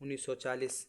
1940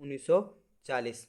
1940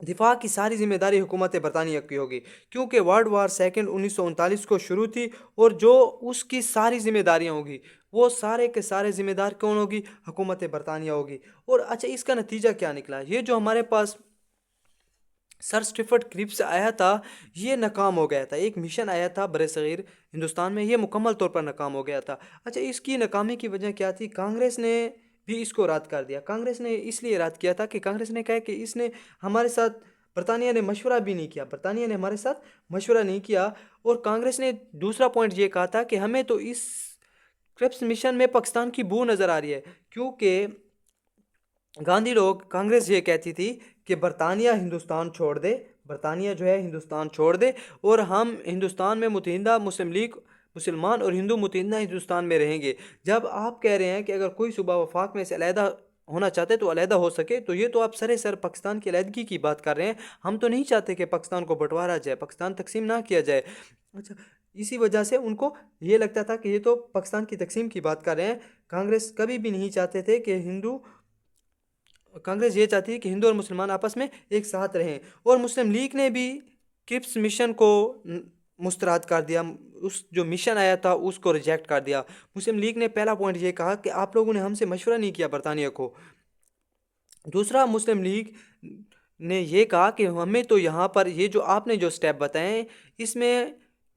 دفاع کی ساری ذمہ داری حکومت برطانیہ کی ہوگی، کیونکہ ورلڈ وار سیکنڈ 1939 کو شروع تھی، اور جو اس کی ساری ذمہ داریاں ہوگی وہ سارے کے سارے ذمہ دار کون ہوگی؟ حکومت برطانیہ ہوگی۔ اور اچھا، اس کا نتیجہ کیا نکلا؟ یہ جو ہمارے پاس سر اسٹیفرڈ کرپس آیا تھا، یہ ناکام ہو گیا تھا۔ ایک مشن آیا تھا بر صغیر ہندوستان میں، یہ مکمل طور پر ناکام ہو گیا تھا۔ اچھا، اس کی ناکامی کی وجہ کیا تھی؟ کانگریس نے بھی اس کو رد کر دیا۔ کانگریس نے اس لیے رد کیا تھا کہ کانگریس نے کہا کہ اس نے ہمارے ساتھ، برطانیہ نے مشورہ بھی نہیں کیا، برطانیہ نے ہمارے ساتھ مشورہ نہیں کیا۔ اور کانگریس نے دوسرا پوائنٹ یہ کہا تھا کہ ہمیں تو اس کرپس مشن میں پاکستان کی بو نظر آ رہی ہے، کیونکہ گاندھی لوگ، کانگریس یہ کہتی تھی کہ برطانیہ ہندوستان چھوڑ دے، برطانیہ جو ہے ہندوستان چھوڑ دے، اور ہم ہندوستان میں متحدہ مسلم لیگ، مسلمان اور ہندو متحدہ ہندوستان میں رہیں گے۔ جب آپ کہہ رہے ہیں کہ اگر کوئی صوبہ وفاق میں سے علیحدہ ہونا چاہتے تو علیحدہ ہو سکے، تو یہ تو آپ سر پاکستان کی علیحدگی کی بات کر رہے ہیں۔ ہم تو نہیں چاہتے کہ پاکستان کو بٹوارا جائے، پاکستان تقسیم نہ کیا جائے۔ اچھا، اسی وجہ سے ان کو یہ لگتا تھا کہ یہ تو پاکستان کی تقسیم کی بات کر رہے ہیں۔ کانگریس کبھی بھی نہیں چاہتے تھے کہ کانگریس یہ چاہتی ہے کہ ہندو اور مسلمان آپس میں ایک ساتھ رہیں۔ اور مسلم لیگ نے بھی کرپس مشن کو مسترد کر دیا، اس جو مشن آیا تھا اس کو ریجیکٹ کر دیا۔ مسلم لیگ نے پہلا پوائنٹ یہ کہا کہ آپ لوگوں نے ہم سے مشورہ نہیں کیا برطانیہ کو۔ دوسرا، مسلم لیگ نے یہ کہا کہ ہمیں تو یہاں پر یہ جو آپ نے جو سٹیپ بتائے اس میں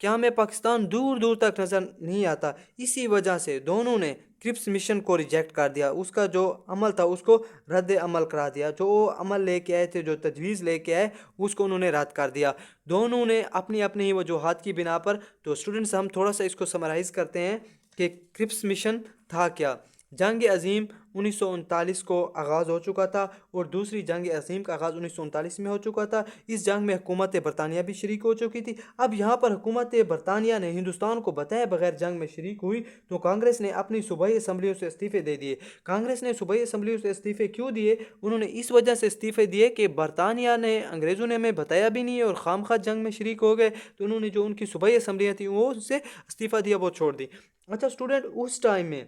کیا ہمیں پاکستان دور دور تک نظر نہیں آتا۔ اسی وجہ سے دونوں نے کرپس مشن کو ریجیکٹ کر دیا، اس کا جو عمل تھا اس کو رد عمل کرا دیا۔ جو عمل لے کے آئے تھے، جو تجویز لے کے آئے، اس کو انہوں نے رد کر دیا۔ دونوں نے اپنی اپنی ہی وجوہات کی بنا پر۔ تو اسٹوڈنٹس، ہم تھوڑا سا اس کو سمرائز کرتے ہیں کہ کرپس مشن تھا کیا۔ جنگ عظیم 1939 کو آغاز ہو چکا تھا، اور دوسری جنگ عظیم کا آغاز 1939 میں ہو چکا تھا۔ اس جنگ میں حکومت برطانیہ بھی شریک ہو چکی تھی۔ اب یہاں پر حکومت برطانیہ نے ہندوستان کو بتائے بغیر جنگ میں شریک ہوئی، تو کانگریس نے اپنی صوبائی اسمبلیوں سے استعفے دے دیے۔ کانگریس نے صوبائی اسمبلیوں سے استعفے کیوں دیے؟ انہوں نے اس وجہ سے استعفے دیے کہ برطانیہ نے، انگریزوں نے ہمیں بتایا بھی نہیں اور خام خواہ جنگ میں شریک ہو گئے، تو انہوں نے جو ان کی صوبائی اسمبلیاں تھیں وہ ان سے استعفیٰ دیا، وہ چھوڑ دی۔ اچھا اسٹوڈنٹ، اس ٹائم میں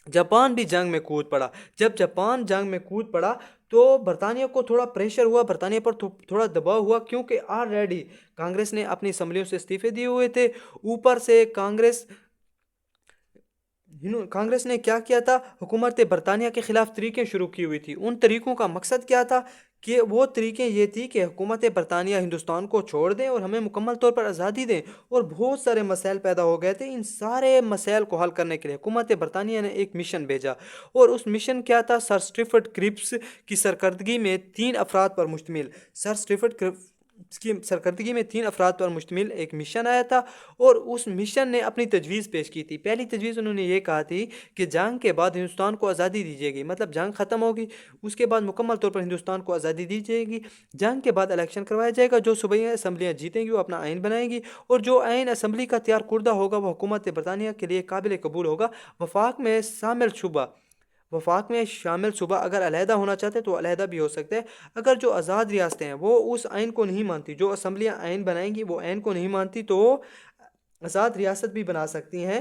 جاپان بھی جنگ میں کود پڑا۔ جب جاپان جنگ میں کود پڑا تو برطانیہ کو تھوڑا پریشر ہوا، برطانیہ پر تھوڑا دباؤ ہوا، کیونکہ آلریڈی کانگریس نے اپنی اسمبلیوں سے استعفے دیے ہوئے تھے۔ اوپر سے کانگریس نے کیا کیا تھا؟ حکومت برطانیہ کے خلاف طریقیں شروع کی ہوئی تھی۔ ان طریقوں کا مقصد کیا تھا؟ کہ وہ طریقیں یہ تھی کہ حکومت برطانیہ ہندوستان کو چھوڑ دیں اور ہمیں مکمل طور پر آزادی دیں، اور بہت سارے مسائل پیدا ہو گئے تھے۔ ان سارے مسائل کو حل کرنے کے لیے حکومت برطانیہ نے ایک مشن بھیجا، اور اس مشن کیا تھا؟ سر اسٹیفرڈ کرپس کی سرکردگی میں 3 افراد پر مشتمل، سر اسٹیفرڈ کرپس کی سرکردگی میں 3 افراد پر مشتمل ایک مشن آیا تھا، اور اس مشن نے اپنی تجویز پیش کی تھی۔ پہلی تجویز انہوں نے یہ کہا تھی کہ جنگ کے بعد ہندوستان کو آزادی دی جائے گی، مطلب جنگ ختم ہوگی، اس کے بعد مکمل طور پر ہندوستان کو آزادی دی جائے گی۔ جنگ کے بعد الیکشن کروایا جائے گا، جو صوبائی اسمبلیاں جیتیں گی وہ اپنا آئین بنائیں گی، اور جو آئین اسمبلی کا تیار کردہ ہوگا وہ حکومت برطانیہ کے لیے قابل قبول ہوگا۔ وفاق میں شامل صوبہ اگر علیحدہ ہونا چاہتے تو علیحدہ بھی ہو سکتے ہیں۔ اگر جو آزاد ریاستیں ہیں وہ اس آئین کو نہیں مانتی، جو اسمبلیاں آئین بنائیں گی وہ آئین کو نہیں مانتی، تو وہ آزاد ریاست بھی بنا سکتی ہیں۔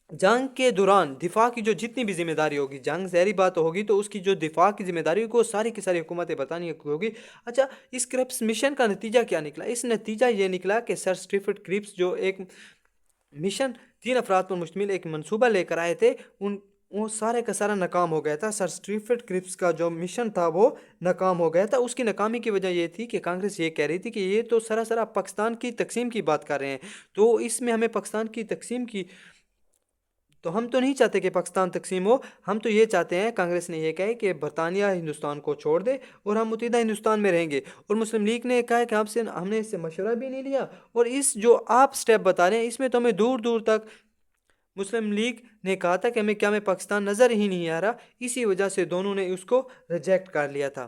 جنگ کے دوران دفاع کی جو جتنی بھی ذمہ داری ہوگی، جنگ ظاہری بات ہوگی تو اس کی جو دفاع کی ذمہ داری ہوگی وہ ساری کی ساری حکومت برطانیہ کی ہوگی۔ اچھا، اس کرپس مشن کا نتیجہ کیا نکلا؟ اس نتیجہ یہ نکلا کہ سر اسٹیفرڈ کرپس جو ایک مشن 3 افراد پر مشتمل ایک منصوبہ لے کر آئے تھے، وہ سارے کا سارا ناکام ہو گیا تھا۔ سر اسٹیفرڈ کرپس کا جو مشن تھا وہ ناکام ہو گیا تھا۔ اس کی ناکامی کی وجہ یہ تھی کہ کانگریس یہ کہہ رہی تھی کہ یہ تو سراسر آپ پاکستان کی تقسیم کی بات کر رہے ہیں، تو اس میں ہمیں پاکستان کی تقسیم کی، تو ہم تو نہیں چاہتے کہ پاکستان تقسیم ہو، ہم تو یہ چاہتے ہیں، کانگریس نے یہ کہا کہ برطانیہ ہندوستان کو چھوڑ دے اور ہم متحدہ ہندوستان میں رہیں گے۔ اور مسلم لیگ نے کہا کہ ہم نے اس سے مشورہ بھی نہیں لیا، اور اس جو آپ سٹیپ بتا رہے ہیں اس میں تو ہمیں دور دور تک، مسلم لیگ نے کہا تھا کہ ہمیں پاکستان نظر ہی نہیں آ رہا، اسی وجہ سے دونوں نے اس کو ریجیکٹ کر لیا تھا۔